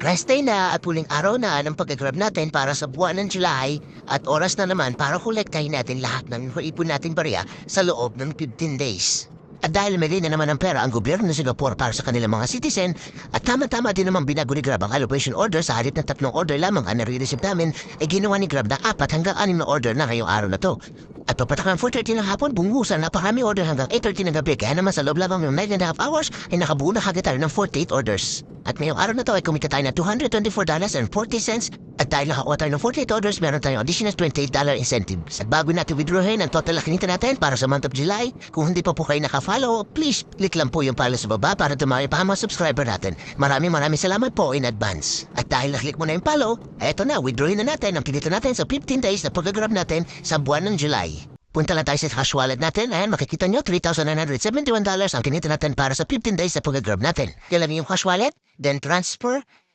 Rest day na at huling araw na ng pag-grab natin para sa buwan ng July at oras na naman para kolektahin natin lahat ng ipon nating barya sa loob ng 15 days. At dahil may na naman ng pera ang gobyerno ng Singapore para sa kanilang mga citizen, at tama-tama din naman binago ni Grab ang allocation order sa halip ng 3 order lamang ang nare-receive namin, ay ginawa ni Grab na 4 hanggang 6 na order na ngayong araw na to. At papatak ng 4:30 ng hapon, bungusan napakarami order hanggang 8:30 ng gabi, kaya naman sa loob lamang ng 9.5 hours ay nakabuo na kagad tayo ng 48 orders. At ngayong araw na to ay kumita tayo ng $224.40 at dahil nakakuha tayo ng 48 orders, meron tayong additional $28 incentives. At bago natin withdrawin ang total na kinita natin para sa month of July, kung hindi pa po kayo nakafollow, please click lang po yung follow sa baba para dumami pa ang mga subscriber natin. Maraming salamat po in advance. At dahil naklik mo na yung follow, eto na, withdrawin na natin ang kinita natin sa 15 days na pag-grab natin sa buwan ng July. Punta lang tayo sa cash wallet natin. Ayan, makikita nyo, $3,971 ang kinita natin para sa 15 days na pag-grab natin. Kailan yung cash wallet? Then transfer